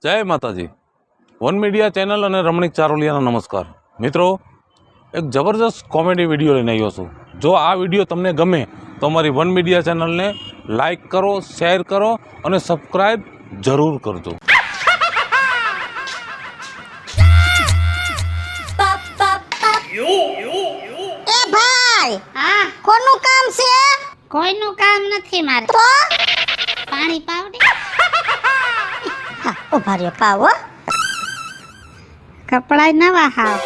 જય માતાજી. One media channel અને રમણીક ચારોલિયાનો નમસ્કાર. મિત્રો, એક જબરજસ્ત કોમેડી વિડીયો લઈને આવ્યો છું. જો આ વિડીયો તમને ગમે તો અમારી વન મીડિયા ચેનલને લાઈક કરો, શેર કરો અને સબસ્ક્રાઈબ જરૂર કરજો. એ ભાઈ, હા, કોનું કામ છે? કોઈનું કામ નથી મારે. તો પાણી પાવડે. હા, ઉભા રહ્યો, પાવો. કપડાય નવા હાવ.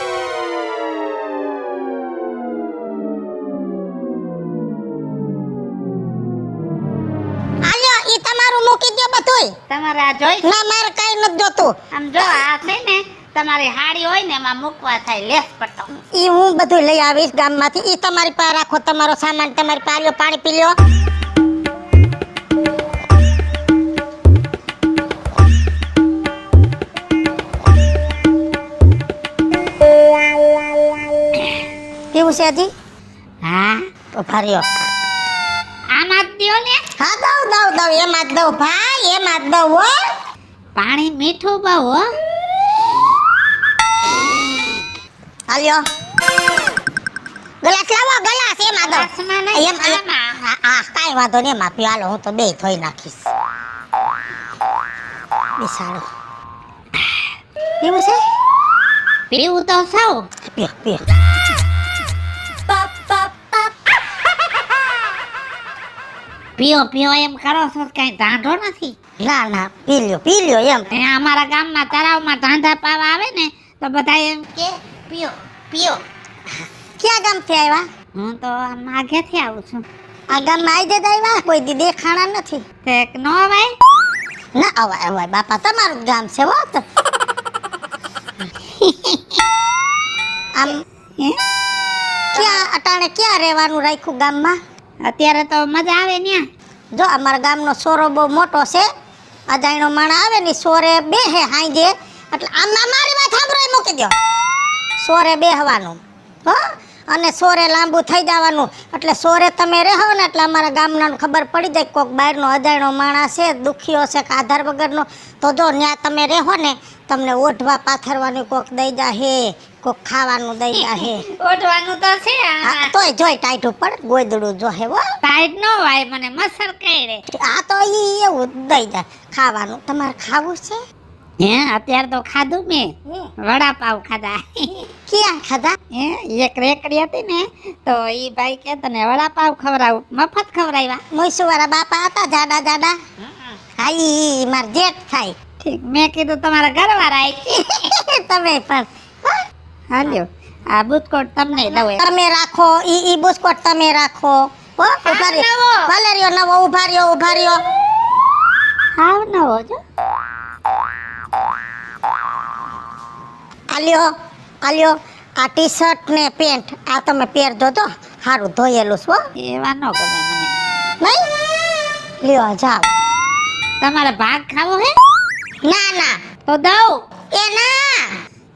આલ્યો, ઈ તમારું મૂકી દો બધુંય. તમારે આ જોઈ ના, મારે કઈ નથી જોતું. આમ જો આ છે ને તમારી હાડી હોય ને એમાં મૂકવા થાય લેસ પટ્ટો. ઈ હું બધું લઈ આવીશ ગામમાંથી. ઈ તમારી પાસે રાખો, તમારો સામાન તમારી પાસે. આલ્યો, પાણી પી લ્યો. કેવું છે હજી? હા, ઉભા રહ્યો. આમાં જ દ્યો ને. હા, દઉં એમાં જ દઉં ભાઈ, એમાં જ દઉં હો. પાણી મીઠું બહુ હો. આલ્યો, ગ્લાસ લાવો, ગ્લાસ એમાં દઉં. ગ્લાસમાં નહીં, એમ આમાં. હા, કાંઈ વાંધો નહીં, એમાં પીવો. હાલો, હું તો બે ધોઈ નાખીશ. બિસાડો. કેવું છે? પીવું તો સૌ. પીઓ, પીઓ. પીઓ પીઓ એમ કરો છો તો કઈ ધાંધો નથી. ના, ના, પી લ્યો એમ. અહીંયા અમારા ગામમાં તળાવમાં ધાંધા પાવા આવે ને તો બધા એમ કે પીઓ પીઓ. ક્યાં ગામથી આવ્યા? હું તો આમ આગેથી આવું છું. આ ગામમાં આવી જતા આવ્યા? કોઈ દી દેખાણા નથી. તે નો ભાઈ. ના, અવાય બાપા, તમારું જ ગામ છે હો. તો આમ હે? ક્યાં અટાણે ક્યાં રહેવાનું રાખ્યું ગામમાં? અત્યારે તો મજા આવે ન્યા. જો અમારા ગામનો સોરો બહુ મોટો છે. અજાણ્યો માણા આવે ને સોરે બેહે હાંજે, એટલે આમ મારી વાત સાંભળો, એ મૂકી દો. સોરે બેહવાનું હો, અને સોરે લાંબુ થઈ જવાનું. એટલે સોરે તમે રહો ને એટલે અમારા ગામનાને ખબર પડી જાય કોક બહારનો અજાણ્યો માણસ છે, દુખીઓ છે કે આધાર વગરનો, તો જો ત્યાં તમે રહો ને તમને ઓઢવા પાથરવાનું કોક દઈ જાહે, કોક ખાવાનું દઈ જાહે. ઓઢવાનું તો છે. હા, તોય જોઈ ટાઈટ ઉપર ગોદડું જોહે હો. ટાઈટ નો વાય મને મસર કરે. આ તો ઈ એવું દઈ જાય ખાવાનું. તમારે ખાવું છે? હે, અત્યારે તો ખાધું મેં. વડાપાવ ખાધા. ક્યાં ખાધા? હે, એક રેકડી હતી ને તો ઈ ભાઈ કે તને વડાપાવ ખવડાવું, મફત ખવડાવ્યા. મોઈસુવાળા બાપા હતા જાડા જાડા. હા, ઈ માર જેઠ થાય. ઠીક, મેં કીધું તમારા ઘરવાળા આવી. તમે પણ હાલ્યો, આ બુસ્કોટ તમને દઉં. તમે રાખો, ઈ બુસ્કોટ તમે રાખો હો. ઉભા રહ્યો, નવો. ભલે રહ્યો નવો. ઉભા રહ્યો. હાવ નવો જો. આલ્યો, આ ટી શર્ટ ને પેન્ટ આ તમે પહેરજો તો સારું ધોયેલું છે હો. એવા ન ગમે મને. નહીં લ્યો, જાવ. તમારે ભાગ ખાવો હે? ના, તો દઉં. એ ના,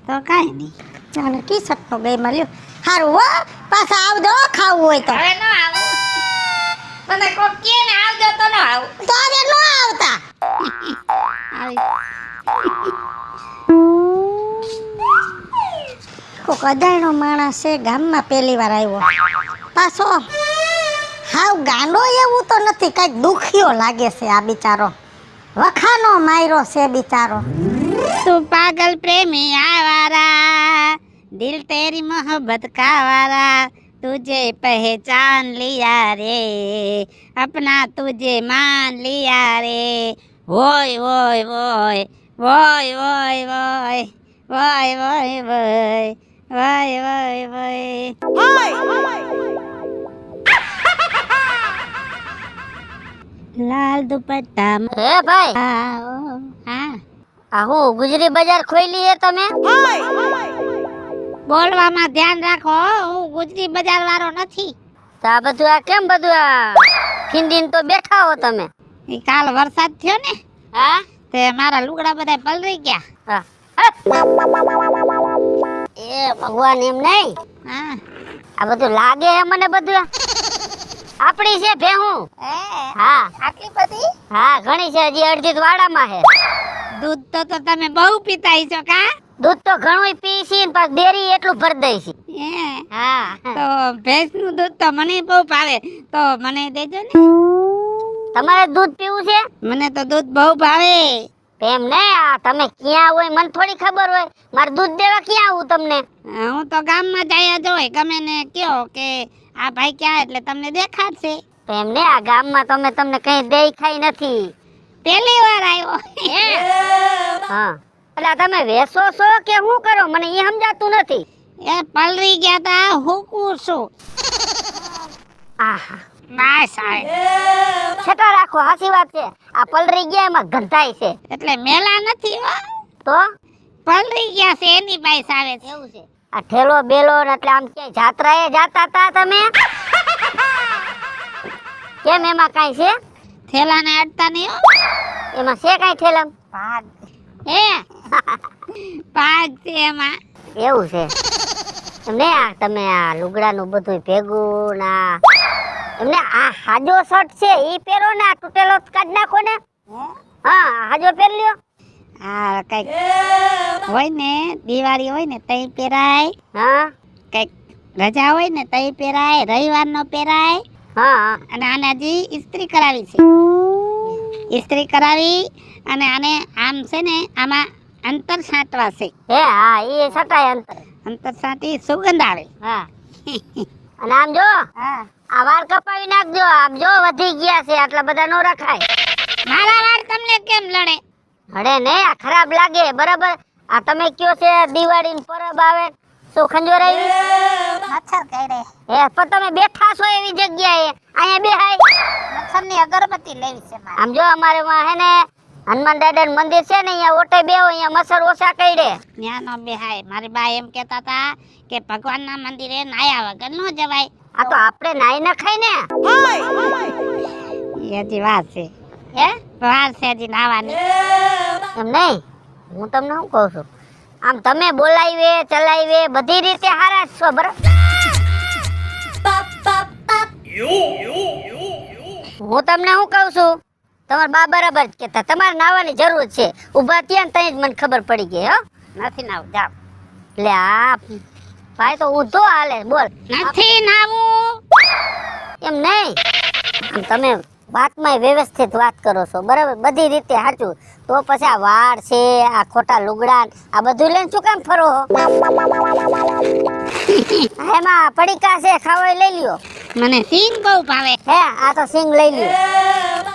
તો કાંઈ નહીં. ચાલો ટી શર્ટ નો ગઈ મળ્યો. સારું હો, પાછા આવજો ખાવું હોય તો. હવે ન આવું. મને કોક કે ને આવજો તો ન આવું. તો હવે ન આવતા. કોક અજાણ્યો માણસ છે ગામમાં પહેલી વાર આવ્યો. પાછો હાવ ગાંડો એવું તો નથી, કઈક દુખ્યો લાગે છે આ બિચારો. વખાનો માર્યો છે બિચારો. તું પાગલ પ્રેમી आवारा, दिल तेरी मोहब्बत का वारा, तुझे पहचान लिया रे, अपना तुझे मान लिया रे, वोय वोय वोय वोय वोय वोय वोय वोय वोय वोय वोय. લાલ દુપટ્ટા. હે ભાઈ, હા, આ હું ગુજરી બજાર ખોઈલી હે તમે? બોલવામાં ધ્યાન રાખો, હું ગુજરી બજાર વાળો નથી. તો આ બધું આ કેમ બધું આ ખીંડીને તો બેઠા હો તમે? ઈ કાલ વરસાદ થયો ને હા, તે મારા લુગડા બધા પલળી ગયા. હા. એ ભગવાન, એમ નહીં. હા, આ બધું લાગે હે મને બધું આપણી છે ભેહું. હા, આટલી બધી હા, ઘણી છે, હજી અડધી વાડામાં છે. દૂધ તો તમે બહુ પીતા છો કા? દૂધ તો ઘણું પી છે ને પાછું ડેરી એટલું ભર દઈ છે. હે હા તો ભેંસનું દૂધ તો મને બહુ ભાવે, તો મને દેજો ને. તમારે દૂધ પીવું છે? મને તો દૂધ બહુ ભાવે. એમ ને, આ તમે ક્યાં હોય મને થોડી ખબર હોય. મારે દૂધ દેવા ક્યાં આવું તમને? હું તો ગામમાં જાય જ હોય, ગમે ને કયો કે આ ભાઈ ક્યાં, એટલે તમને દેખાડશે. એમ ને, આ ગામમાં તમને કઈ દેખાય નથી. પહેલી વાર આવ્યો. હા, એટલે તમે વેસો છો કે શું કરો મને એ સમજાતું નથી. એ પલરી ગયા તા હુકું છું. આહા, નાશ આવે છટા રાખો, હાસી વાત છે. આ પલરી ગયા એમાં ગંધાય છે. એટલે મેલા નથી હો, તો પલરી ગયા છે એની બાઈસ આવે છે. એવું છે. આ ઠેલો બેલો ને એટલે આમ ક્યાંય જાત્રાએ જાતા તા તમે? કેમ એમાં કાઈ છે? થેલાને અડતા નહીં હો. એમાં છે કાઈ ઠેલામ? ભાગ હે ભાગ છે એમાં. એવું છે. એમને આ તમે આ લુગડાનું બધું ભેગું ના એમને આ હાજો શર્ટ છે ઈ પહેરો ને, આ તૂટેલો કાઢ નાખો ને. હા, હાજો પહેર લ્યો. હા, કઈક હોય ને દિવાળી હોય ને તઈ પહેરાય, હા કઈક રજા હોય ને તઈ પહેરાય, રવિવારનો પહેરાય. હા અને આને હજી ઇસ્ત્રી કરાવી છે. ઇસ્ત્રી કરાવી અને આને આમ છે ને આમાં અંતર છાંટવા છે. હે હા, ઈ સટાય અંતર. અંતર છાંટી સુગંધ આવે. હા અને આમ જો હા, આ વાળ કપાવી નાખજો. આમ જો વધી ગયા છે, આટલા બધા નો રખાય. મારા વાળ તમને કેમ લડે? હડે ને, આ ખરાબ લાગે. બરાબર, આ તમે કયો છે દિવાળી ની પરબ આવે તો ખંજોર આવી મચ્છર કરે. હે, પણ તમે બેઠા છો એવી જગ્યાએ અહીંયા બેહાય. મચ્છરની અગરબત્તી લેવી છે મારે. આમ જો અમારે માં હે ને હનુમાન દાદા નું મંદિર છે ને, અહીંયા ઓટે બેહો, અહીંયા મચ્છર ઓછા કરડે. ત્યાં નો બેહાય. મારી બા એમ કહેતા હતા કે ભગવાનના મંદિરે નાયા વગર નો જવાય. આ તો આપણે નાઈ ન ખાય ને. એ હજી વાર છે. હે વાર છે હજી નાવાની. એમ નહીં, હું તમને શું કહું છું, આમ તમે બોલાવીએ ચલાવીએ બધી રીતે હારા જ છો. બરાબર, હું તમને શું કહું છું, તમારા બા બરાબર જ કહેતા. તમારે નાવાની જરૂર છે. ઊભા થયા ને તઈ જ મને ખબર પડી ગઈ. હો, નથી નાવું, જાવ. એટલે આ ભાઈ તો ઊંધો હાલે. બોલ, નથી નાવું. એમ નહીં, આમ તમે વાતમાં વ્યવસ્થિત વાત કરો છો. બરાબર, બધી રીતે સાચું. તો પછી આ વાળ છે, આ ખોટા લુગડા આ બધું લઈને શું કામ ફરો છો? એમાં પડીકા છે, ખાવા લઈ લ્યો. મને સિંગ બહુ ભાવે. હે, આ તો સિંગ લઈ લ્યો.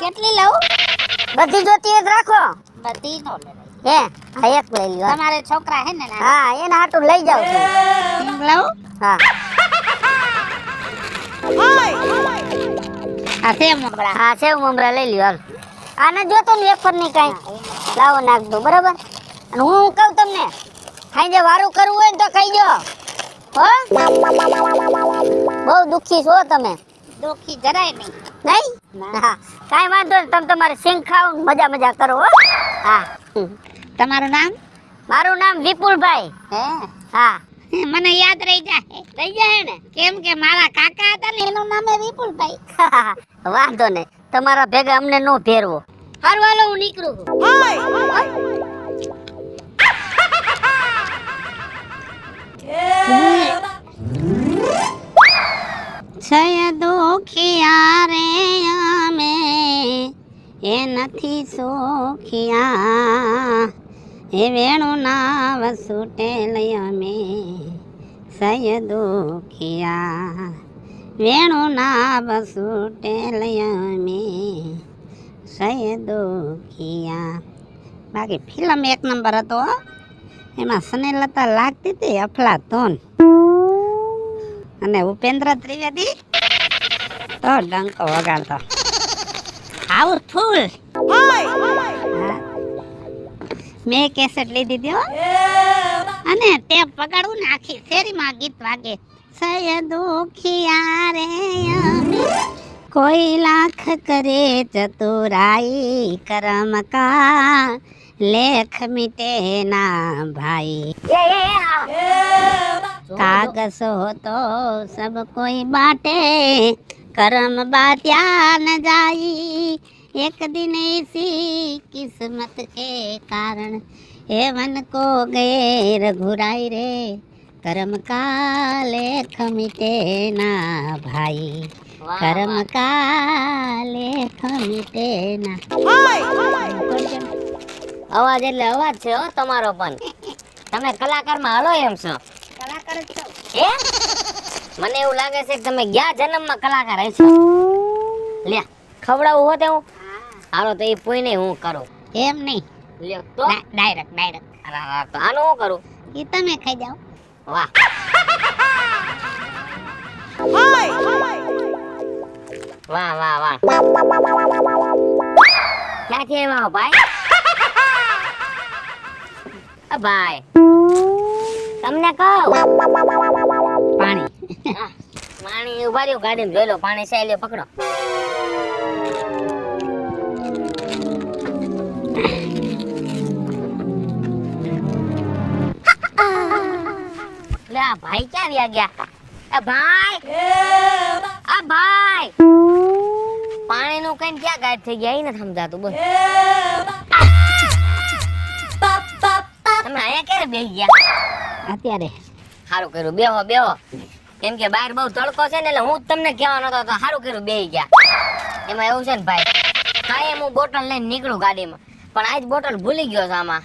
કેટલી લઉં? બધી જોતી હોય તો રાખો. બધી નો લેવાય. હે, આ એક લઈ લ્યો. તમારે છોકરા હે ને? હા, એના હાટું લઈ જાવ છું. સિંગ લઉં? હા આ સેવ મમરા. હા, સેવ મમરા લઈ લ્યો. હાલ, આને જોતો ને વેફર ની કાંઈ લાવો, નાખ દો. બરાબર, અને હું કહું તમને, ખાઈ જે વારું કરવું હોય ને તો ખાઈ જો. હો, બહુ દુખી છો તમે. દુખી જરાય નહીં. નહીં? હા, કાંઈ વાંધો નહીં. તમે તમારે સિંગ ખાઓ ને મજા મજા કરો. હો, હા. તમારું નામ? મારું નામ વિપુલભાઈ. હે, હા, મને યાદ રહી જાય. લઈ જાય ને. કેમ કે મારા કાકા હતા ને એનું નામ વિપુલભાઈ. વાંધો નહીં, તમારા ભેગા અમને નો ફેરવો. હારું, હાલો, હું નીકળું છું. છય દુખિયા રે અમે એ નથી સુખિયા, એ વેણું ના વસુટે લઈ અમે સય દુખિયા, વેણું ના વસુટે લઈ અમે સય દુખિયા. બાકી ફિલ્મ એક નંબર હતો હો. એમાં સ્નેહલતા લાગતી હતી અફલાતૂન, અને ઉપેન્દ્ર ત્રિવેદી તો ડંકો વગાડતો. હાઉસફુલ. મેં કેસેટ લીધી હતી હો, અને ટેપ વગાડવું ને આખી શેરીમાં ગીત વાગે. સય દુખિયા રે અમે, કોઈ લાખ કરે ચતુરાઈ, કરમ કા લેખ મિટે ના ભાઈ. कागज़ हो तो सब कोई बाटे, कर्म बात्या न जाई, एक दिन ऐसी किस्मत के कारण हेवन को गए रघुराई रे कर्म का लेख मिटे ना भाई कर्म का लेख મિટે ના. અવાજ એટલે અવાજ છે હો તમારો પણ. તમે કલાકારમાં હલો એમ છો? કલાકાર જ છો. હે? મને એવું લાગે છે કે તમે ગયા જન્મમાં કલાકાર હશો. લે ખવડાવું હોતે હું. હાલો તો એ પૂઈને હું કરું. એમ નહીં, લ્યો તો ડાયરેક્ટ તો આનું હું કરું? એ તમે ખાઈ જાઓ. વાહ. વાહ વાહ વાહ. ક્યાંથી આવ્યા હો ભાઈ? ભાઈ તમને કહું પાણી. પાણી ઉભા રહ્યો, ગાડીમાં જોઈ લો પાણી છે, લ્યો પકડો. લે આ ભાઈ ક્યાં વ્યા ગયા? આ ભાઈ પાણી નું કઈ ક્યાં ગાયબ થઈ ગયા એ નથી સમજાતું. બોલ તમે અહીંયા ક્યારે બેસી ગયા? અત્યારે સારું કર્યું, બેહો બેહો. કેમ કે બહાર બહુ તડકો છે ને, એટલે હું જ તમને કહેવાનો હતો. સારું કર્યું બેસી ગયા. એમાં એવું છે ને ભાઈ, કાંઈ હું બોટલ લઈને નીકળું ગાડીમાં, પણ આજ બોટલ ભૂલી ગયો છે આમાં.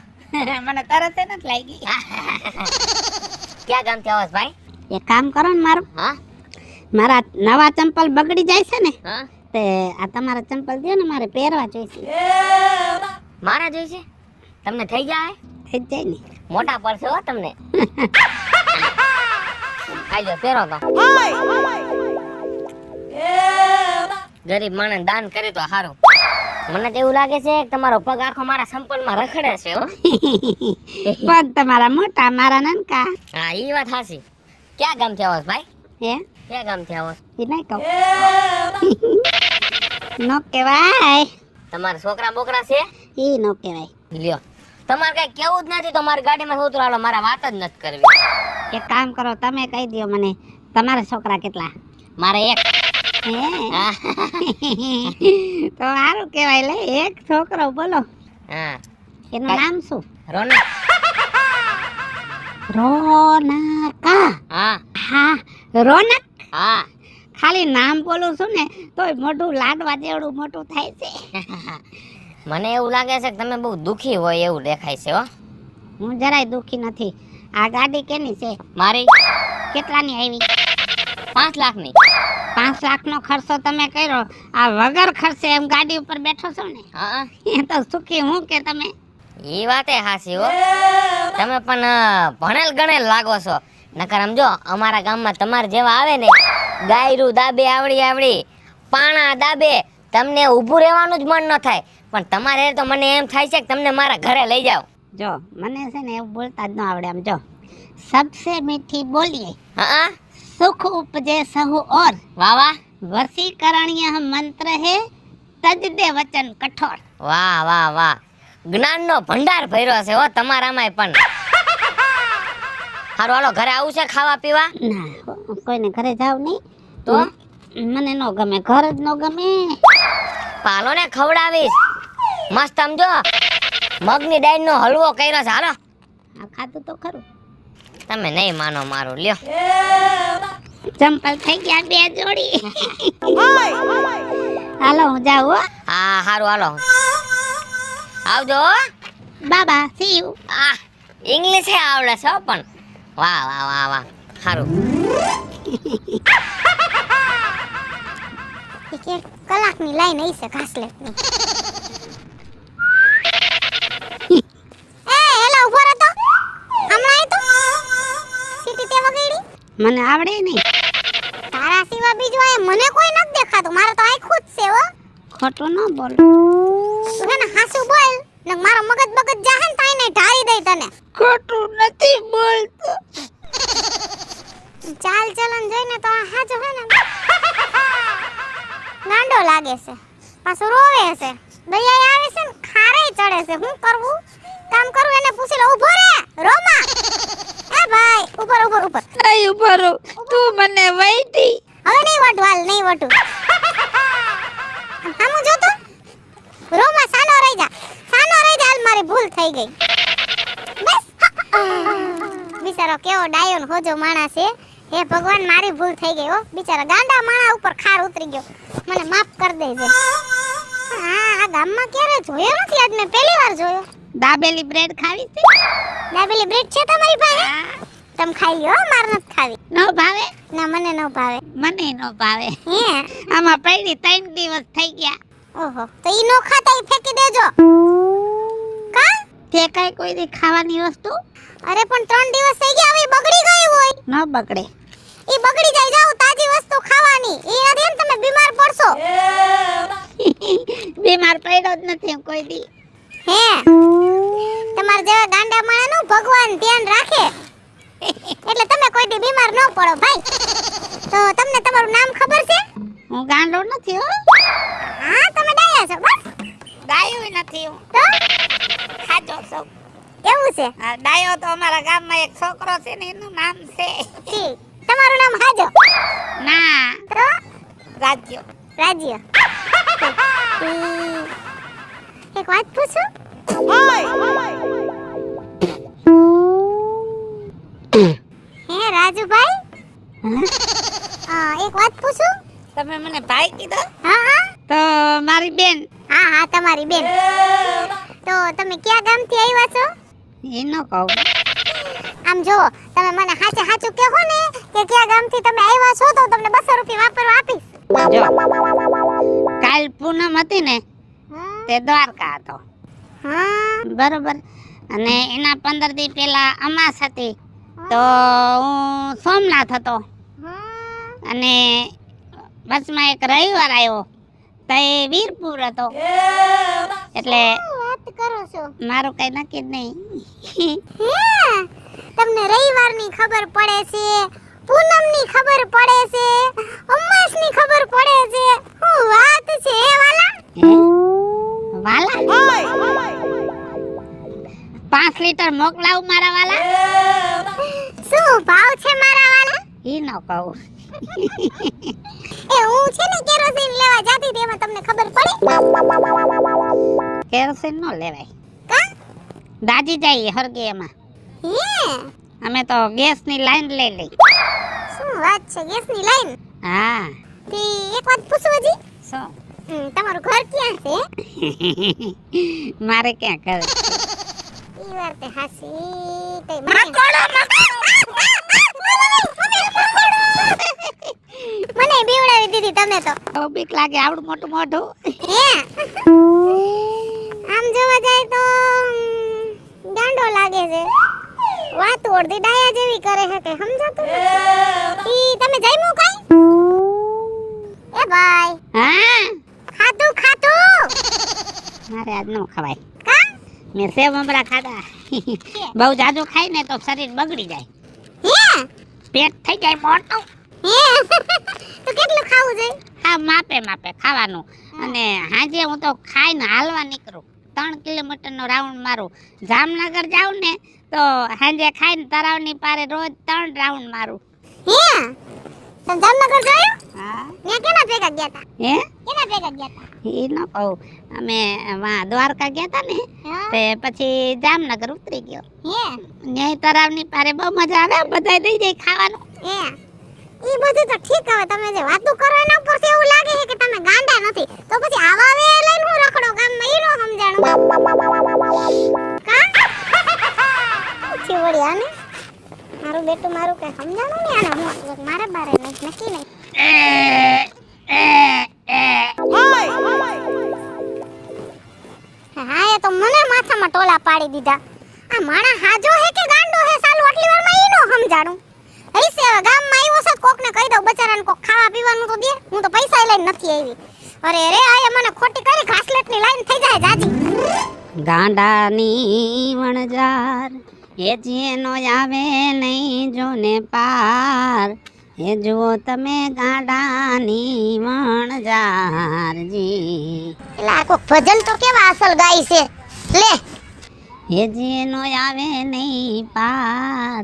મને તરત નથી લાગી. ક્યાં ગામથી આવો છો ભાઈ? એક કામ કરો ને મારું, હા મારા નવા ચંપલ બગડી જાય છે ને, હા તે આ તમારા ચંપલ દો ને, મારે પહેરવા જોઈશે. મારા જોઈશે? તમને થઈ જાય? થઈ જ જાય ને. મોટા પડશે હો તમને. આજો પહેરો તો. ગરીબ માણસ દાન કરે તો સારું. મને તો એવું લાગે છે કે તમારો પગ આખો મારા સંપલમાં રખડે છે હો. પગ તમારા મોટા, મારા નાનકા. હા ઈ વાત હાચી. ક્યાં ગામથી આવો છો ભાઈ? હે ક્યાં ગામથી આવો છો? એ નહીં કહું. નો કહેવાય. તમારા છોકરા બોકરા છે? એ નો કહેવાય. લ્યો તમારે કઈ કેવું જ નથી તો મારી ગાડીમાં ઉતરાલો, મારા વાત જ નથી કરવી. એક કામ કરો, તમે કહી દો મને, તમારા છોકરા કેટલા? મારે એક. હે હા તો સારું કહેવાય. લે એક છોકરો બોલો, હા એનું નામ શું? રોનક. રોનકા. હા હા રોનક. હા ખાલી નામ બોલું છું ને તોય મોઢું લાડવા જેવડું મોટું થાય છે. મને એવું લાગે છે કે તમે બહુ દુખી હોય એવું દેખાય છે હો. હું જરાય દુખી નથી. આ ગાડી કેની છે? મારી કેટલાની આવી? 5 લાખની. 5 લાખનો ખર્ચો તમે કર્યો, આ વગર ખર્ચે એમ ગાડી ઉપર બેઠો છો ને, હા એ તો સુખી હું કે તમે. એ વાતે હાચી હો. તમે પણ ભણેલ ગણેલ લાગો છો. નકર સમજો અમારા ગામમાં તમારે જેવા આવે ને, ગાયરું દાબે આવડી પાણા દાબે, તમને ઊભું રહેવાનું જ મન ન થાય. પણ તમારે તો મને એમ થાય છે કે તમને મારા ઘરે લઈ જાઓ. જો મને છે ને એવું બોલતા જ ન આવડે. આમ જો, સબસે મીઠી બોલીએ હા સુખ ઉપજે સહુ ઓર, વાહ વાહ વસીકરણીય મંત્ર હે તજ દે વચન કઠોર. વાહ વાહ વાહ. જ્ઞાનનો ભંડાર ભર્યો છે હો તમારામાંય પણ. હારું હાલો ઘરે આવું છે ખાવા પીવા? ના, કોઈને ઘરે જાવ નહીં તો મને ન ગમે, ઘર જ ન ગમે. પાલો ને ખવડાવીશ મસ્ત. સમજો મગની દાળનો હલવો કર્યો છે. હાલો આ ખાધું તો ખરું. તમે નહીં માનો મારું. લ્યો ચંપલ થઈ ગયા 2 જોડી. હાલો હું જાઉં હો. હા હારું હાલો આવજો. બાબા સી યુ. આ ઇંગ્લિશ એ આવડે છે હો પણ. વાહ વાહ વાહ વાહ સારું. એક કલાકની લાઈન આવી છે ઘાસલેટની. એ હેલો ઉભો રહે તો. હમણાં આય તો સીટી તે વગેડી. મને આવડે નહીં. તારા સિવાય બીજું આ મને કોઈ નથી દેખાતું. મારે તો આખું જ છે હો. ખોટું ન બોલ. તું હે ને હાસુ બોલ ને મારો મગજ બગજ જાહે ને તાઈને ઢાળી દઈ તને. ખોટું નથી બોલતો. ચાલ ચલન જોઈને તો આ હાજો હે ને ગાંડો લાગે છે. પાછો રોવે છે. દયા આવે છે ને ખારે ચડે છે. શું કરવું? કામ કરું એને પૂછી લો. ઊભો રે રોમા. એ ભાઈ ઉપર ઉપર ઉપર. આય ઉભરો, તું મને વૈતી. હવે નહીં વટવાલ નહીં વટું. હામું જોતો થઈ ગઈ. બસ બિચારો કેવો ડાયો ને હોજો માણસ છે. હે ભગવાન, મારી ભૂલ થઈ ગઈ હો. બિચારા ગાંડા માણા ઉપર ખાર ઉતરી ગયો. મને માફ કરી દેજે. આ ગામમાં ક્યારે જોયો નથી, આજ મેં પહેલી વાર જોયો. દાબેલી બ્રેડ ખાવી છે? દાબેલી બ્રેડ છે તમારી પાસે? તમે ખાઈ લ્યો, માર નથી ખાવી. નો ભાવે? ના, મને ન ભાવે. મને નો ભાવે. હે આમાં પડી 3 દિવસ થઈ ગયા. ઓહો, તો ઈ નો ખાતા ઈ ફેંકી દેજો. કા તે કઈ કોઈ દી ખાવાની વસ્તુ અરે પણ 3 દિવસ થઈ ગયા, હવે ઈ બગડી ગઈ હોય. ન બગડે. ઈ બગડી જાય, જાવ તાજી વસ્તુ ખાવાની. ઈ નથી એમ તમે બીમાર પડશો. બીમાર પડ્યો જ નથી હું કોઈ દી. હે તમાર જેવા ગાંડા માણાનું ભગવાન ધ્યાન રાખે એટલે તમે કોઈ દી બીમાર ન પડો ભાઈ. તો તમને તમારું નામ ખબર છે? હું ગાંડો નથી હો. હા, તમે ડાયા છો. બસ ડાયો નથી હું. તો ખાજો છો. એવું છે. આ ડાયો તો અમારા ગામમાં એક છોકરો છે ને એનું નામ છે. ઠીક. તમારું નામ હાજો? ના, તો રાજ્ય. રાજ્ય. એક વાત પૂછું? હે રાજુભાઈ, એક વાત પૂછું? તમે મને ભાઈ કીધો હા હા તો મારી બેન. હા હા, તમારી બેન. તો તમે કયા ગામથી આવ્યા છો? એ ન કહું. આમ જો, તમે મને સાચે સાચું કહો ને કે કયા ગામથી તમે આવ્યા છો તો તમને 200 રૂપિયા વાપરવા આપીશ. જો કાલ પૂનમ હતી ને તે દ્વારકા હતો, હા બરોબર. અને એના 15 દી પહેલા અમાસ હતી તો હું સોમનાથ હતો. અને બસમાં એક રવિવાર આવ્યો તો એ વીરપુર હતો. એટલે વાત કરો છો? મારું કઈ નક્કી જ નહીં. હે તમને રવિવારની ખબર પડે છે, પૂનમની ખબર પડે છે, અમાસની ખબર પડે છે. શું વાત છે હે વાલા? વાલા 5 લીટર મોકલાવું મારા વાલા? શું ભાવ છે મારા વાલા? ઈ ન કહું. એ હું છે ને કેરોસીન લેવા જાતી હતી, એમાં તમને ખબર પડી? કેરોસીન નો લેવાય, કા દાજી જાય હરગે એમાં. હે અમે તો ગેસની લાઈન લઈ લઈ. શું વાત છે, ગેસની લાઈન? હા. તે એક વાત પૂછું હજી? શું? તમારું ઘર ક્યાં છે? મારે ક્યાં ઘર? ઈ વાર તે હાસી તે મને બીવડાવી દીધી તમે તો. બહુ બીક લાગે આવડું મોટું મોઢું. હે આમ જોવા જાય તો ગાંડો લાગે છે. વાત ઓરધી ડાયા જેવી કરે છે કે સમજાતું નથી. ઈ તમે જમ્યું કઈ? એ ભાઈ, હા, ખાતું ખાતું મારે આજ નો ખવાય. કા મેં સેવ મમરા ખાધા. બહુ જાજુ ખાય ને તો શરીર બગડી જાય, હે પેટ થઈ જાય મોટું. હે તો કેટલું ખાવું જોઈએ? હા, માપે માપે ખાવાનું. અને હાજે હું તો ખાઈને હાલવા નીકળું, 3 કિલોમીટરનો રાઉન્ડ મારું. જામનગર જાઉં ને તો હાજે ખાઈને તળાવની પારે રોજ 3 રાઉન્ડ મારું. હે તમે જામનગર જોયું? હા. ત્યાં કેના ભેગા ગયા તા? હે કેના ભેગા ગયા તા? એ ન કહું. અમે વાં દ્વારકા ગયા હતા ને તે પછી જામનગર ઉતરી ગયો. હે ન્યાય તળાવની પારે બહુ મજા આવે, બધાય દઈ જાય ખાવાનું. હે ઈ બધું તો ઠીક. હવે તમે જે વાતો કરો એના ઉપરથી એવું લાગે છે કે તમે ગાંડા નથી. તો પછી આવા વે લઈને હું રખડો ગામમાં, ઈ નો સમજાણું. કા પછી વળી આને મારું બેટું મારું કઈ સમજાણું નહીં આને. હું મારે બારે નક્કી નહીં. હા, એ તો મને માથામાં ટોલા પાડી દીધા. આ માણા હાજો હે કે ગાંડો હે? સાલું આટલી વારમાં ઈ નો સમજાણું. હઈસે હવે ગામમાં આવ્યો છે, કોકને કહી દઉં બચારાને કોક ખાવા પીવાનું તો દે. હું તો પૈસા લઈને નથી આવી. અરે રે આ મને ખોટી કરી ઘાસલેટની લાઈન થઈ જાય જાજી. ગાંડાની વણજાર એ જેનો આવે નહીં જોને પાર. એ જુઓ તમે ગાંડાની વણજારજી. એલા કોક ભજન તો કેવા અસલ ગાય છે લે. એ જેનો આવે નહીં પાર,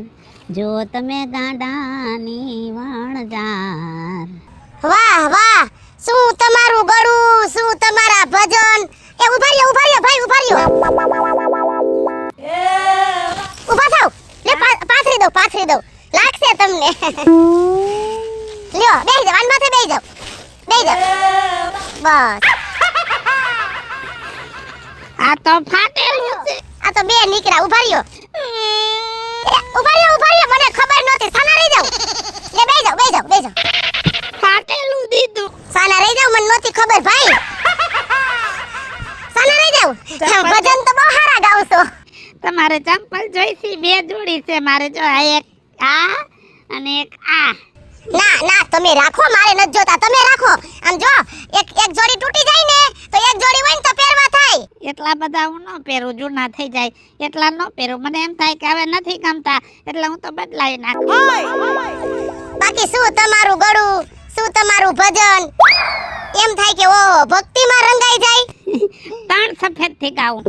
જો તમે ગાંડાની વણજાર. વાહ વાહ, શું તમારું ગળું, શું તમારા ભજન. એ ઉભા રહ્યો ભાઈ, ઉભા રહ્યો. બસ આ તો ફાટેલું છે. આ તો બે નીકળ્યા. ઉભા રહ્યો. ઉભા રહ્યો મને ખબર નહોતી. સાના રહી જાવ. લે બેહી જાવ. ફાટેલું દીધું. સાના રહી જાવ, મને નહોતી ખબર ભાઈ. સાના રહી જાવ. ભજન તો બહુ સારા ગાવ છો. તમારે ચંપલ જોઈશી? બે જોડી છે મારે. જો આ એક આ અને એક આ. ના તમે રાખો, મારે નથી જોતા. તમે રાખો. આમ જો એક જોડી તૂટી જાય ને તો એક જોડી હોય ને તો પહેરવા થાય. એટલા બધા હું ન પહેરું, જૂના થઈ જાય એટલા ન પહેરું. મને એમ થાય કે હવે નથી ગમતા એટલે હું તો બદલાવી નાખું. બાકી શું તમારું ગળું, શું તમારું ભજન, એમ થાય કે ઓ ભક્તિમાં રંગાઈ જાય. ત્રણ સફેદ થી ગાઉં.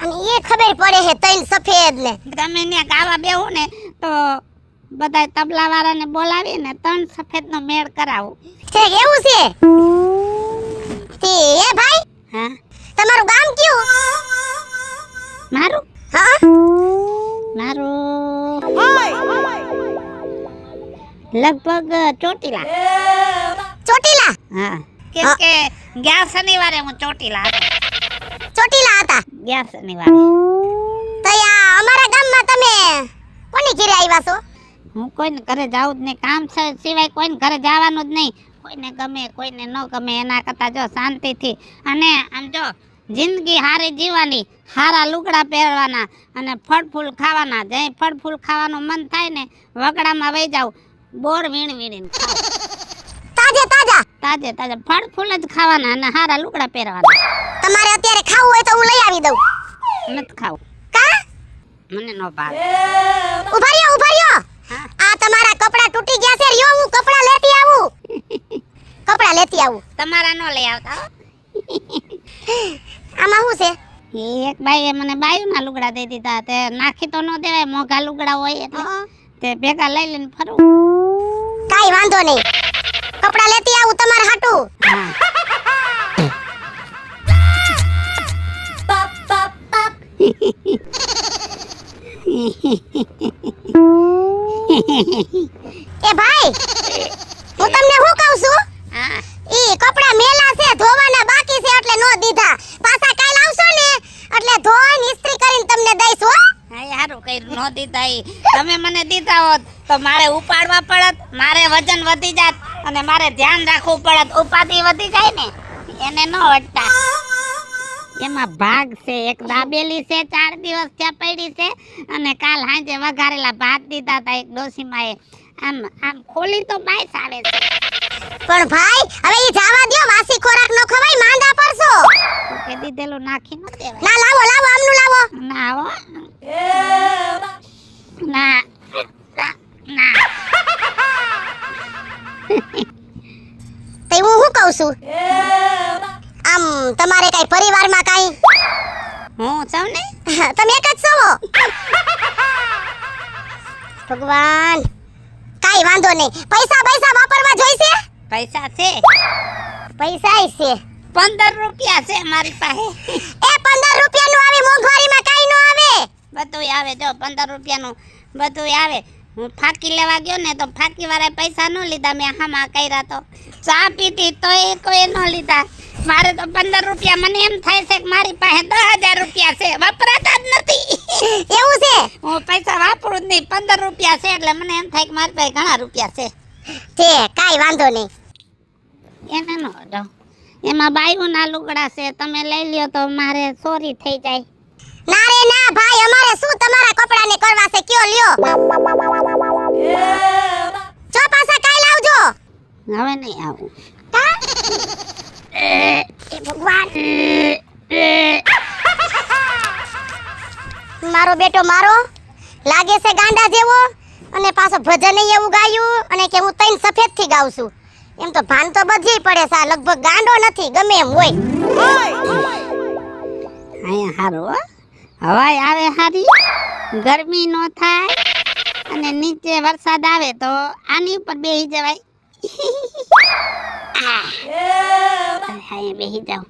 અને એ ખબર પડે છે ત્રણ સફેદ ને. તમે ને ગાવા બેહું ને તો બધા તબલા વાળાને બોલાવીને ત્રણ સફેદ નો મેળ કરાવું. છે એવું છે? તે એ ભાઈ, હા તમારું ગામ કયું? મારું હા મારું લગભગ ચોટીલા. ચોટીલા. હા કેમ કે ગયા શનિવારે હું ચોટીલા હતા. ગયા શનિવારે. તયા અમારા ગામમાં તમે કોની ઘરે આવ્યા છો? હું કોઈને ઘરે જાઉં જ નહીં. કામ સિવાય કોઈને ઘરે જવાનું જ નહીં. કોઈને ગમે કોઈને ન ગમે એના કરતાં જો શાંતિથી અને આમ જો જિંદગી હારી જીવવાની, હારા લુગડા પહેરવાના અને ફળ ફૂલ ખાવાના. જે ફળ ફૂલ ખાવાનું મન થાય ને વગડામાં વહી જાવ, બોર વીણીને તાજે તાજા ફળ ફૂલ જ ખાવાના અને હારા લુગડા પહેરવાના. તમારે અત્યારે ખાવું હોય તો હું લઈ આવી દઉં. નથી ખાવું, કા? મને ન ભાવે. ઉભા રહ્યો. હા. આ તમારા કપડા તૂટી ગયા છે. લ્યો હું કપડા લેતી આવું. તમારા ન લઈ આવતા હો. આમાં શું છે? એક બાઈએ મને બાયુના લુગડા દઈ દીધા. તે નાખી તો ન દેવાય, મોંઘા લુગડા હોય એટલે તે ભેગા લઈ લઈને ફરું. કાઈ વાંધો નહીં, કપડા લેતી આવું તમારા હાટુ. હા. એ ભાઈ, હું તમને શું કહું છું? હા. ઈ કપડા મેલા છે, ધોવાના બાકી છે એટલે નો દીધા. પાછા કાલ આવશો ને એટલે ધોઈને ઇસ્ત્રી કરીને તમને દઈશ હો. હા યારું કઈ ન દીધા. તમે મને દીધા હોત તો મારે ઉપાડવા પડત, મારે વજન વધી જાત અને મારે ધ્યાન રાખવું પડત. ઉપાધિ વધી જાય ને એને ન વટતા. એમાં ભાગ છે. એક દાબેલી છે, 4 દિવસ ત્યાં પડી છે અને કાલ સાંજે વઘારેલા ભાત દીધા હતા એક ડોસીમાએ. આમ ખોલી તો બાઈસ આવે છે. પણ ભાઈ હવે ઈ જાવા દ્યો, વાસી ખોરાક નો ખવાય, માંદા પડશો. કે દીધેલું નાખી ન દેવાય. ના લાવો આમનું લાવો. ના હો. ના ના. તે હું શું કહું છું? આમ તમારે કઈ પરિવારમાં કઈ? હું સૌ ને તમે એક જ છો? ભગવાન, કાઈ વાંધો નહીં. પૈસા વાપરવા જોઈશે? પૈસા છે, પૈસા છે. 15 રૂપિયા છે મારી પાસે. એ 15 રૂપિયાનું આવી મોંઘવારીમાં કાઈ ન આવે. બધું આવે. જો 15 રૂપિયાનું બધું આવે. હું ફાકી લેવા ગયો ને તો ફાકી વાળા પૈસા ન લીધા. મેં હામાં કર્યા તો ચા પીતી તો એ કોઈ ન લીધા. મારે તો 15 રૂપિયા. મને એમ થાય છે કે મારી પાસે 10,000 રૂપિયા છે, વપરાતા જ નથી. એવું છે? હું પૈસા વાપરું જ નહીં. 15 રૂપિયા છે એટલે મને એમ થાય કે મારી પાસે ઘણા રૂપિયા છે. તે કાઈ વાંધો નહીં. એને ન દઉં. એમાં બાયુના લુગડા છે, તમે લઈ લ્યો તો મારે ચોરી થઈ જાય. ના રે ના ભાઈ, અમારે શું તમારા કપડાને કરવા છે? કયો લ્યો. જો પાછા કાઈ લાવજો. હવે નહીં આવું. કા? એ ભગવાન, મારો બેટો મારો લાગે છે ગાંડા જેવો અને પાછો ભજન એવું ગાયું અને કે હું 3 સફેદ થી ગાઉં છું. એમ તો ભાન તો બધી પડે છે. લગભગ ગાંડો નથી, ગમે એમ હોય. અહીંયા સારું હો. હવાય આવે સારી, ગરમી ન થાય અને નીચે વરસાદ આવે તો આની ઉપર બેસી જવાય. અહીંયા બેસી જાવ.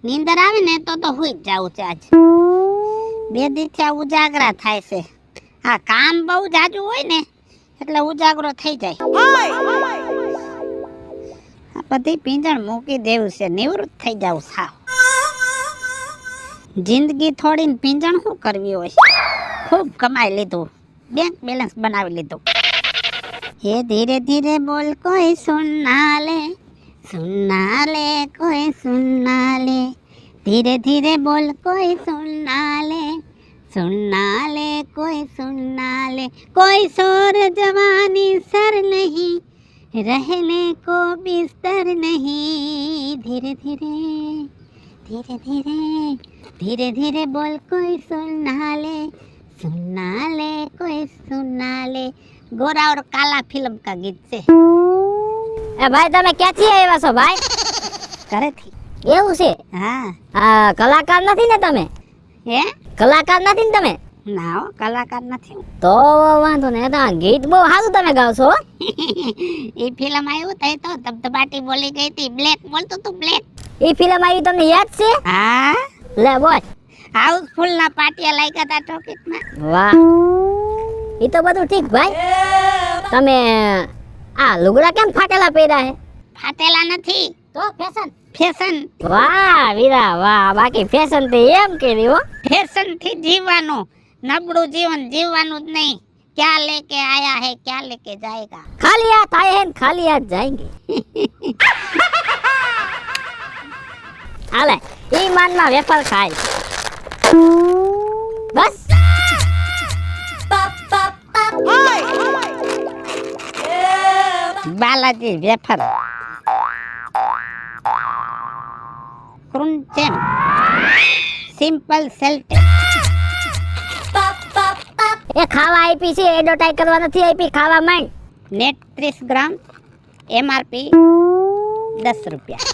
નીંદર આવે ને તો હુઈ જ જાવું છે. આજ 2 દિવસથી ઉજાગરા થાય છે. હા, કામ બહુ જાજુ હોય ને એટલે ઉજાગરો થઈ જાય. બધી પીંજણ મૂકી દેવું છે, નિવૃત્ત થઈ જાવ સાવ. જિંદગી થોડીને પીંજણ શું કરવી હોય? ખૂબ કમાઈ લીધું, બેંક બેલેન્સ બનાવી લીધું. ये धीरे धीरे बोल कोई सुनना ले कोई सुनना ले, धीरे धीरे बोल कोई सुनना ले कोई सुनना ले, कोई शोर जवानी सर नहीं, रहने को बिस्तर नहीं, धीरे धीरे धीरे धीरे धीरे धीरे बोल कोई सुनना ले कोई सुनना ले. गोरा और काला फिल्म का गीत છે. એ ભાઈ તમે ક્યાંથી આવ્યા છો ભાઈ? ઘરેથી. એવું છે? હા. આ કલાકાર નથી ને તમે? હે? કલાકાર નથી ને તમે? ના હો, કલાકાર નથી હું. તો વાંધો ને, તો ગીત બહુ સારું તમે ગાવ છો. એ ફિલ્મ આવ્યું તઈ તો ધબધબાટી બોલી ગઈ હતી, બ્લેક બોલતો તું બ્લેક. એ ફિલ્મ આવી તમને યાદ છે? હા. લે બોલ. હાઉસફુલ ના પાટિયા લાગ્યા હતા ટોકીટમાં. વાહ, એ તો બધું ઠીક ભાઈ. તમે આ લુગડા કેમ ફાટેલા પહેર્યા હે? ફાટેલા નથી તો ફેશન. ફેશન. વાહ વીરા વાહ, બાકી ફેશન તો એમ કરી હો. ફેશન થી જીવવાનું, નબળું જીવન જીવવાનું જ નહીં. ક્યાં લેકે આયા હે ક્યાં લેકે જાયેગા. ખાલી હાથ આए हैं खाली हाथ जाएंगे. હાલે ઈમાન માં વેફર ખાય બસ. બાલાજી વેફર, ક્રુંચેન, સિમ્પલ સેલ્ટ. એ ખાવા આપી છે, એડવર્ટાઇઝ કરવા નથી આપી, ખાવા માંડ. નેટ 30 ગ્રામ, એમઆરપી 10 રૂપિયા.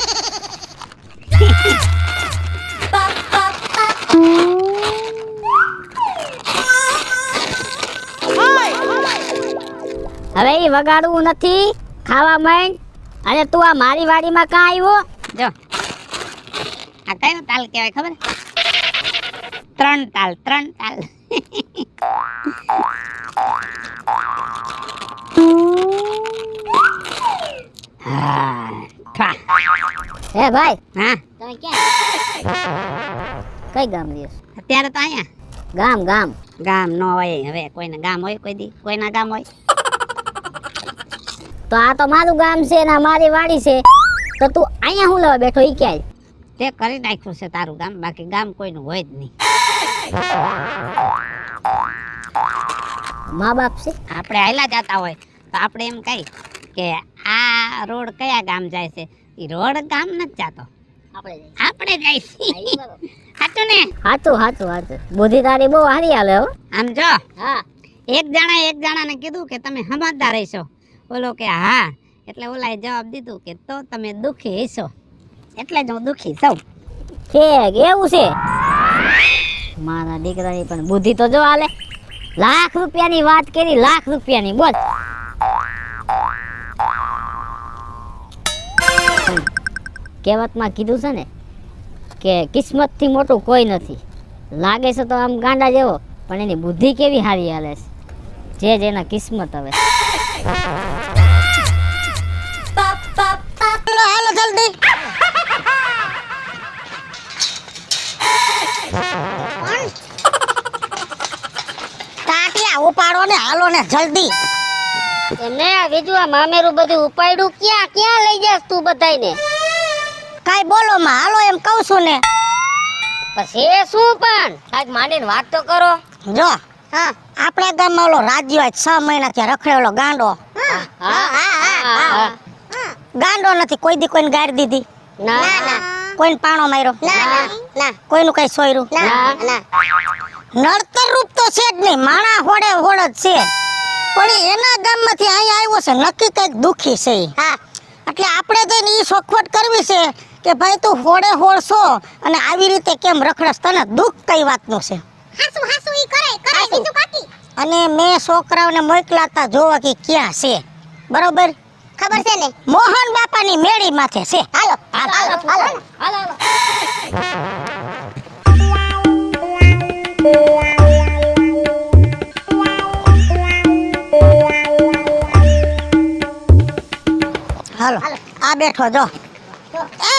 હવે ઈ વગાડવું નથી, ખાવા માંડ. અને તું આ મારી વાડીમાં કાં આવ્યો? જો આ કયો તાલ કહેવાય ખબર? 3 તાલ, 3 તાલ. હા ઠા. હે ભાઈ, હા તમે ક્યાં? કઈ ગામ રહ્યો? અત્યારે તો અહીંયા ગામ ગામ ગામ ન હોય. હવે કોઈના ગામ હોય, કોઈ દી કોઈના ગામ હોય. તો આ તો મારું ગામ છે ને મારી વાડી છે, તો તું અહીંયા હું લેવા બેઠો? ઈ ક્યાં? તે કરી નાખ્યું છે તારું ગામ, બાકી ગામ કોઈનું હોય જ નહીં. મા બાપ છે? આપણે હાલ્યા જતા હોય તો આપણે એમ કહી કે આ રોડ કયા ગામ જાય છે? એ રોડ ગામ નથી જાતો, આપણે જાય છે. સાચું ને? હાચું હાચું હાચું. બુદ્ધિ તારી બહુ હારી હાલે હો. આમ જો હા. એક જણાને કીધું કે તમે સમજદાર રહેશો, બોલો કે હા, એટલે ઓલાએ જવાબ દીધું કે તો તમે દુખી હશો, એટલે જ હું દુખી છું. ઠીક એવું છે. મારા દીકરાની પણ બુદ્ધિ તો જો હાલે. લાખ રૂપિયાની વાત કરી, લાખ રૂપિયાની. બોલ. કહેવતમાં કીધું છે ને કે કિસ્મતથી મોટું કોઈ નથી. લાગે છે તો આમ ગાંડા જેવો, પણ એની બુદ્ધિ કેવી સારી હાલે છે. જે જેના કિસ્મત હવે. હાલો જલ્દી. ટાટિયા ઉપાડો ને, હાલો ને જલ્દી. એમને બીજું આ મામેરું બધું ઉપાડ્યું, ક્યાં ક્યાં લઈ જાસ તું બધાયને? કાઈ બોલો માં, હાલો એમ કહું છું ને. પછી એ શું પણ કાંઈક માંડીને વાત તો કરો. જો હા, આપણે ગામમાં ઓલો રાજ્યો 6 મહિના ત્યાં રખડેલો ગાંડો. ગાંડો નથી, કોઈ દી કોઈને ગાડી દીધી, ના ના કોઈને પાણો માર્યો, ના કોઈનું કઈ સોયરું. ના નડતર રૂપ તો છે જ નહીં, માણા હોડે હોડ જ છે. પણ એના ગામમાંથી અહીંયા આવ્યો છે, નક્કી કઈક દુખી છે ઈ. હા એટલે આપણે જઈને ઈ શોખવટ કરવી છે કે ભાઈ તું હોડે હોડ છો અને આવી રીતે કેમ રખડસ, તને દુઃખ કઈ વાતનું છે? હાસુ ઈ કરાય બીજું બાકી. અને મેં છોકરાઓને મોકલા તા જોવા કે ક્યાં છે, બરોબર? ખબર છે ને? મોહન બાપાની મેળી માથે છે. હાલો હાલો હાલો હાલો. હાલો આ આ બેઠો જો એ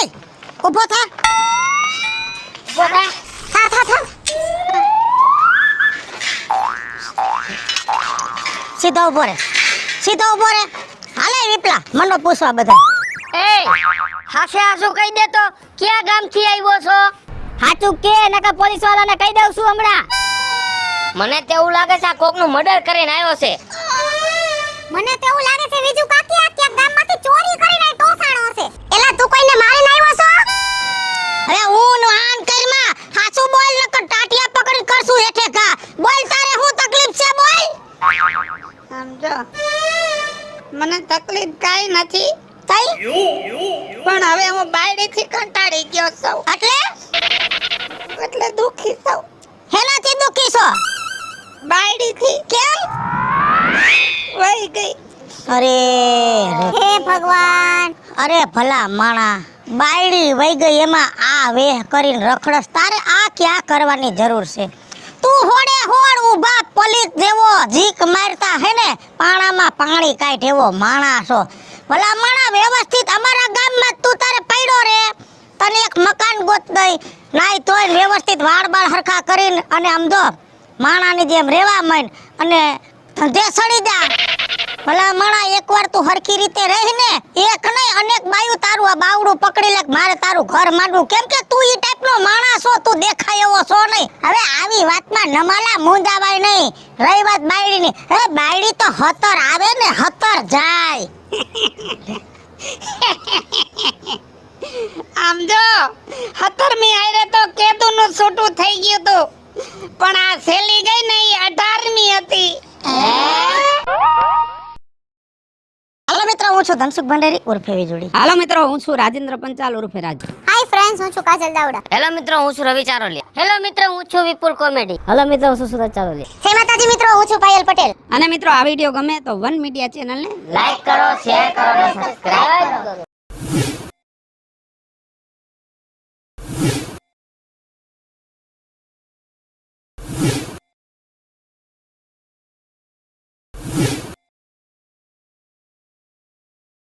ઊભો થા થા થા થા સીધો ઊભો રે હાલે વિપલા મને પૂછવા બધા એ હાસે હાસુ કહી દે તો ક્યાં ગામથી આવ્યો છો? સાચું કે નકા પોલીસ વાળાને કહી દઉં છું હમણાં. મને તો એવું લાગે છે આ કોકનું મર્ડર કરીને આવ્યો છે. મને તો એવું લાગે છે વિજુ કાકી આ ક્યાંક ગામમાંથી ચોરી કરીને ટોસાણો હશે. એલા તું કોઈને મારીને આવ્યો છો? અરે હું નો આન કરમાં હાચું બોલ નકર ટાટિયા પકડી કરશું હેઠે કા બોલ તારે શું તકલીફ છે બોલ સમજો મને તકલીફ કાઈ નથી તઈ પણ હવે હું બાયડીથી કંટાળી ગયો છું એટલે દુખી છું હેનાથી દુખી છો બાયડીથી કેમ વહી ગઈ. અરે હે ભગવાન અરે ભલા માણા બાયડી વઈ ગઈ એમાં આ વેહ કરીને રખડસ તારે આ ક્યાં કરવાની જરૂર છે તું હોડે હોડ ઊભા પોલીસ જેવો ઝીક મારતા હે ને પાણામાં પાણી કાઢ એવો માણા છો ભલા માણા વ્યવસ્થિત અમારા ગામમાં તું તારે પડ્યો રે તને એક મકાન ગોત દઈ નાઈ તોય વ્યવસ્થિત વાળ બાળ હરખા કરીને અને આમ જો માણાની જેમ રેવા માંડ અને ધંધે સડી જા ભલા માણા એકવાર તું હરખી રીતે રહીને એક નહીં અનેક બાયું તારું આ બાવડું પકડી લે મારે તારું ઘર માંડવું કેમ કે તું ઈ ટાઈપનો માણસ છો તું દેખાય એવો છો નહીં હવે આવી વાતમાં નમાલા મુંજાવાય નહીં રહી વાત બાયડીની હે બાયડી તો હતર આવે ને હતર જાય આમ જો 17મી આયરે તો કેતુનું છૂટું થઈ ગયું તું પણ આ છેલ્લી ગઈ ને ઈ 18મી હતી. હાલો મિત્રો હું છું ધનસુખ ભંડેરી ઉર્ફે વીજળી હાલો મિત્રો હું છું રાજેન્દ્ર પંચાલ ઉર્ફે રાજ. હાય ફ્રેન્ડ્સ હું છું કાજલ દાવડા. હેલો મિત્રો હું છું રવિ ચારોલિયા. હેલો મિત્રો હું છું વિપુલ કોમેડી. હાલો મિત્રો હું છું સુરત ચારોલી જય માતાજી મિત્રો હું છું પાયલ પટેલ. અને મિત્રો આ વિડીયો ગમે તો વન મીડિયા ચેનલને લાઈક કરો, શેર કરો અને સબસ્ક્રાઇબ કરો.